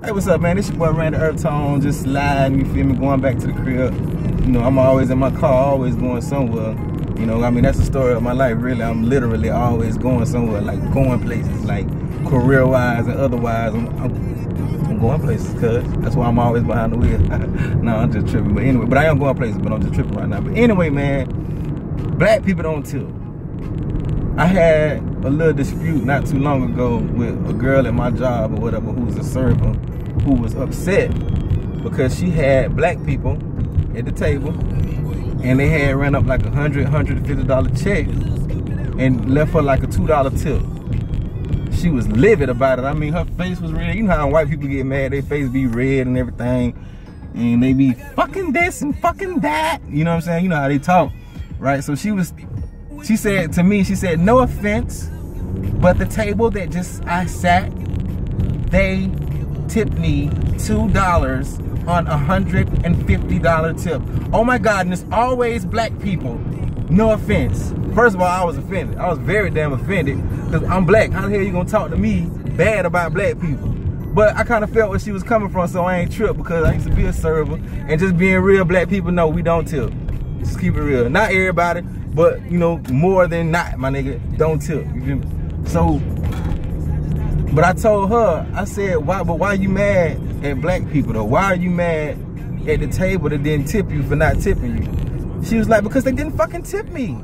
Hey, what's up, man? This your boy Randy Earth Tone, just sliding, you feel me, going back to the crib. You know, I'm always in my car, always going somewhere. You know, I mean, that's the story of my life, really. I'm literally always going somewhere, like going places, like career-wise and otherwise. I'm going places, cuz that's why I'm always behind the wheel. No, I'm just tripping. But anyway, I am going places, but I'm just tripping right now. But anyway, man, black people don't tip. I had a little dispute not too long ago with a girl at my job or whatever who was a server who was upset because she had black people at the table and they had ran up like $150 check and left her like a $2 tip. She was livid about it. I mean, her face was red. You know how white people get mad, their face be red and everything, and they be fucking this and fucking that. You know what I'm saying? You know how they talk, right? So she said to me, she said, no offense, but the table that I sat, they tipped me $2 on $150 tip. Oh my God, and it's always black people. No offense. First of all, I was offended. I was very damn offended because I'm black. How the hell you gonna talk to me bad about black people? But I kind of felt where she was coming from, so I ain't tripped because I used to be a server. And just being real, black people know we don't tip. Just keep it real. Not everybody, but you know, more than not, my nigga, don't tip. You feel me? So, but I told her, I said, why are you mad at black people though? Why are you mad at the table that didn't tip you for not tipping you? She was like, because they didn't fucking tip me.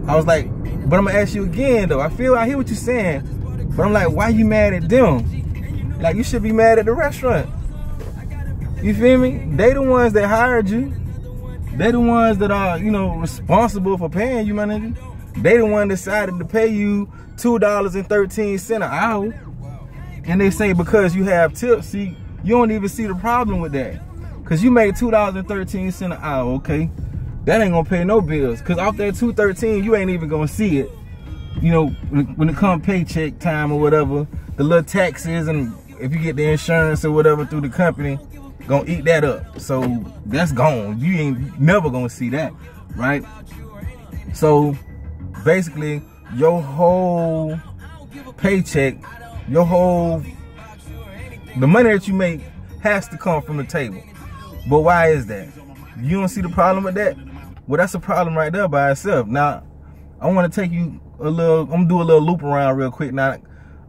I was like, but I'm gonna ask you again though. I hear what you're saying, but I'm like, why you mad at them? Like, you should be mad at the restaurant. You feel me? They the ones that hired you. They the ones that are, you know, responsible for paying you, my nigga. They the one decided to pay you $2.13 an hour. And they say because you have tips, see, you don't even see the problem with that. Cause you made $2.13 an hour, okay? That ain't gonna pay no bills. Cause off that $2.13, you ain't even gonna see it. You know, when it comes paycheck time or whatever, the little taxes and if you get the insurance or whatever through the company, gonna eat that up. So that's gone. You ain't never gonna see that, right? So basically, your whole paycheck, the money that you make has to come from the table. But why is that? You don't see the problem with that? Well, that's a problem right there by itself. Now, I want to take you I'm gonna do a little loop around real quick. Now,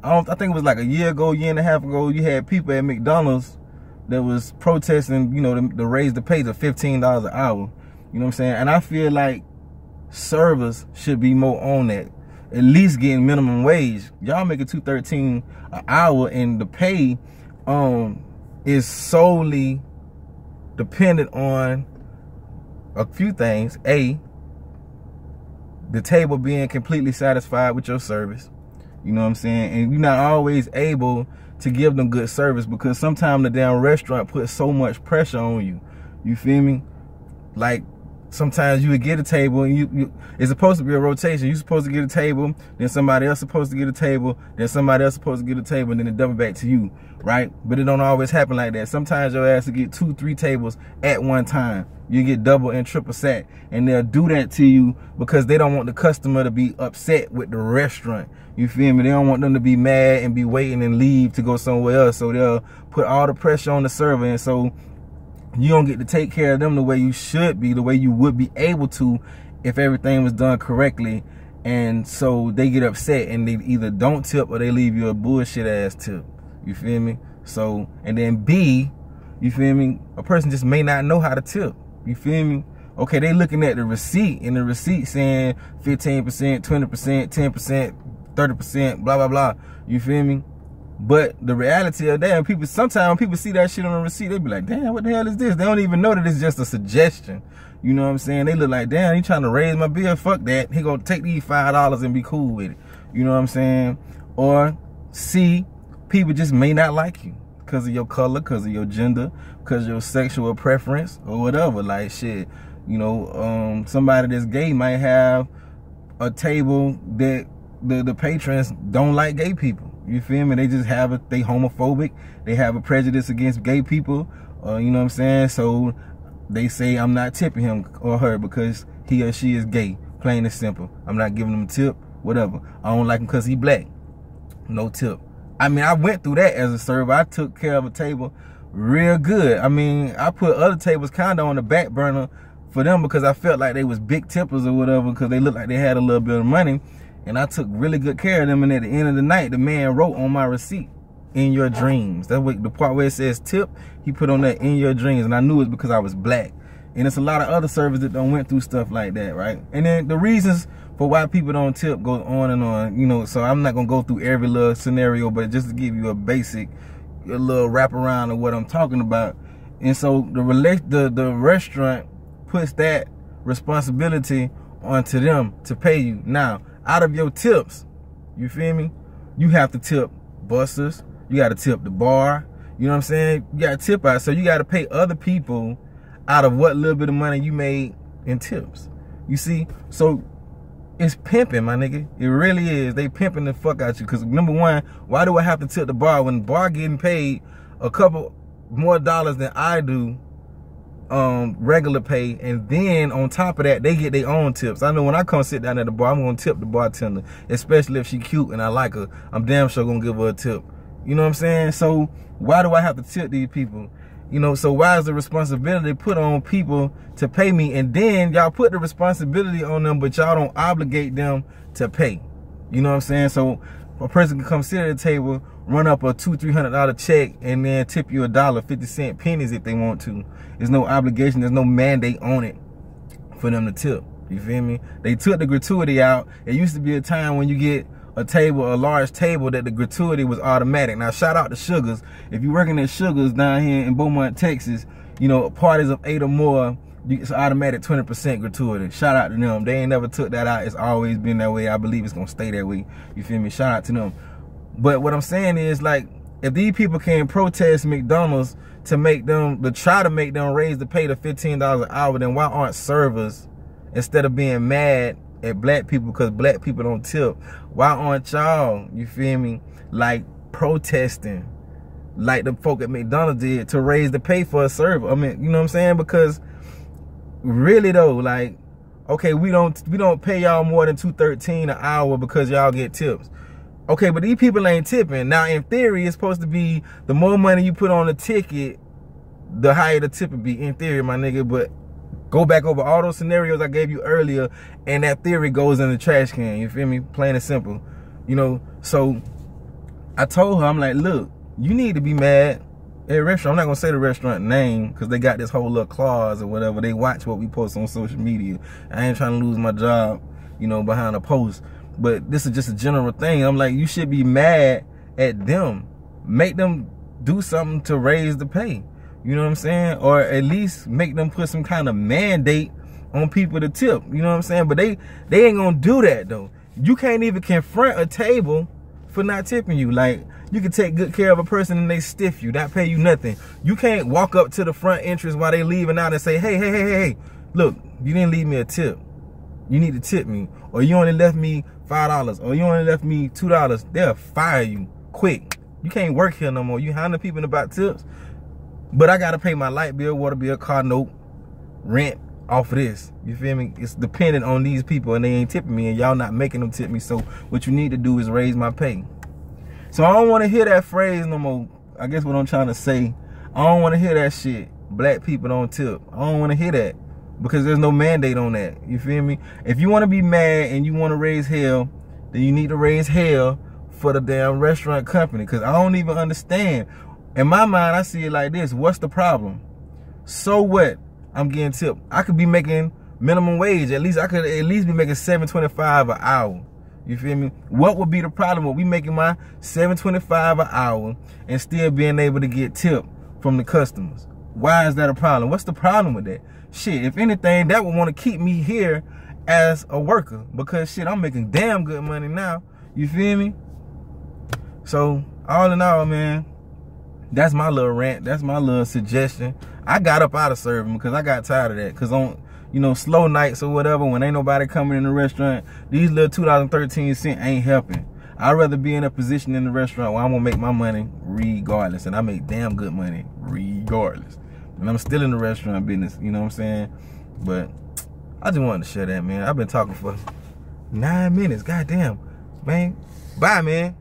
I think it was like a year and a half ago, you had people at McDonald's that was protesting, you know, to raise the pay to $15 an hour. You know what I'm saying? And I feel like servers should be more on that. At least getting minimum wage. Y'all making $2.13 an hour, and the pay is solely dependent on a few things. A, the table being completely satisfied with your service. You know what I'm saying? And you're not always able to give them good service because sometimes the damn restaurant puts so much pressure on you. You feel me? Like, sometimes you would get a table and it's supposed to be a rotation. You're supposed to get a table, then somebody else supposed to get a table, then somebody else supposed to get a table, and then it double back to you, right? But it don't always happen like that. Sometimes your ass will get 2, 3 tables at one time. You get double and triple sat, and they'll do that to you because they don't want the customer to be upset with the restaurant. You feel me? They don't want them to be mad and be waiting and leave to go somewhere else. So they'll put all the pressure on the server, and so you don't get to take care of them the way you should be, the way you would be able to if everything was done correctly. And so they get upset and they either don't tip or they leave you a bullshit ass tip. You feel me? So, and then B, you feel me? A person just may not know how to tip. You feel me? Okay, they looking at the receipt, and the receipt saying 15%, 20%, 10%, 30%, blah, blah, blah. You feel me? But the reality of that, sometimes when people see that shit on the receipt, they be like, damn, what the hell is this? They don't even know that it's just a suggestion. You know what I'm saying? They look like, damn, he trying to raise my bill. Fuck that. He gonna take these $5 and be cool with it. You know what I'm saying? Or C, people just may not like you because of your color, because of your gender, because of your sexual preference or whatever. Like shit, you know, somebody that's gay might have a table that the patrons don't like gay people. You feel me? They just they homophobic. They have a prejudice against gay people. You know what I'm saying? So they say I'm not tipping him or her because he or she is gay. Plain and simple. I'm not giving him a tip. Whatever. I don't like him because he black. No tip. I mean, I went through that as a server. I took care of a table real good. I mean, I put other tables kind of on the back burner for them because I felt like they was big tippers or whatever, because they looked like they had a little bit of money, and I took really good care of them. And at the end of the night, the man wrote on my receipt, "In your dreams." That's what the part where it says tip, he put on that, "In your dreams," and I knew it because I was black. And it's a lot of other servers that don't went through stuff like that, right? And then the reasons for why people don't tip go on and on, you know. So I'm not gonna go through every little scenario, but just to give you a basic, a little wraparound of what I'm talking about. And so the restaurant puts that responsibility onto them to pay you. Now, out of your tips, you feel me? You have to tip busters. You got to tip the bar. You know what I'm saying? You got to tip out. So you got to pay other people out of what little bit of money you made in tips. You see? So it's pimping, my nigga. It really is. They pimping the fuck out you. Because number one, why do I have to tip the bar when the bar getting paid a couple more dollars than I do regular pay? And then on top of that, they get their own tips. I know when I come sit down at the bar, I'm going to tip the bartender. Especially if she cute and I like her. I'm damn sure going to give her a tip. You know what I'm saying? So why do I have to tip these people? You know, so why is the responsibility put on people to pay me? And then y'all put the responsibility on them, but y'all don't obligate them to pay. You know what I'm saying? So a person can come sit at the table, run up a $200-300 check, and then tip you $1.50 pennies if they want to. There's no obligation. There's no mandate on it for them to tip. You feel me? They took the gratuity out. It used to be a time when you get a table, a large table, that the gratuity was automatic. Now, shout out to Sugars. If you're working at Sugars down here in Beaumont, Texas, you know, parties of 8 or more, it's automatic 20% gratuity. Shout out to them. They ain't never took that out. It's always been that way. I believe it's gonna stay that way. You feel me? Shout out to them. But what I'm saying is, like, if these people can protest McDonald's to make them, to try to make them raise the pay to $15 an hour, then why aren't servers, instead of being mad at black people because black people don't tip, why aren't y'all, you feel me, like protesting like the folk at McDonald's did to raise the pay for a server? I mean, you know what I'm saying? Because really though, like, okay, we don't pay y'all more than $2.13 an hour because y'all get tips. Okay, but these people ain't tipping. Now, in theory, it's supposed to be the more money you put on the ticket, the higher the tip would be, in theory, my nigga. But go back over all those scenarios I gave you earlier, and that theory goes in the trash can. You feel me? Plain and simple. You know, so I told her, I'm like, look, you need to be mad at a restaurant. I'm not going to say the restaurant name because they got this whole little clause or whatever. They watch what we post on social media. I ain't trying to lose my job, you know, behind a post. But this is just a general thing. I'm like, you should be mad at them. Make them do something to raise the pay. You know what I'm saying? Or at least make them put some kind of mandate on people to tip. You know what I'm saying? But they ain't gonna do that though. You can't even confront a table for not tipping you. Like, you can take good care of a person and they stiff you, not pay you nothing. You can't walk up to the front entrance while they leaving out and say, hey, look, you didn't leave me a tip. You need to tip me. Or you only left me $5, or you only left me $2. They'll fire you quick. You can't work here no more. You handle people about tips. But I gotta pay my light bill, water bill, car note, rent off of this. You feel me? It's dependent on these people, and they ain't tipping me, and y'all not making them tip me. So what you need to do is raise my pay. So I don't want to hear that phrase no more. I guess what I'm trying to say, I don't want to hear that shit. Black people don't tip. I don't want to hear that, because there's no mandate on that. You feel me? If you want to be mad and you want to raise hell, then you need to raise hell for the damn restaurant company, because I don't even understand. In my mind, I see it like this. What's the problem? So what? I'm getting tipped. I could be making minimum wage. At least I could at least be making $7.25 an hour. You feel me? What would be the problem with me making my $7.25 an hour and still being able to get tipped from the customers? Why is that a problem? What's the problem with that? Shit, if anything, that would want to keep me here as a worker, because shit, I'm making damn good money now. You feel me? So all in all, man, that's my little rant. That's my little suggestion. I got up out of serving because I got tired of that. Because on, you know, slow nights or whatever, when ain't nobody coming in the restaurant, these little $2.13 ain't helping. I'd rather be in a position in the restaurant where I'm going to make my money regardless. And I make damn good money regardless. And I'm still in the restaurant business, you know what I'm saying? But I just wanted to share that, man. I've been talking for 9 minutes. Goddamn, man. Bye, man.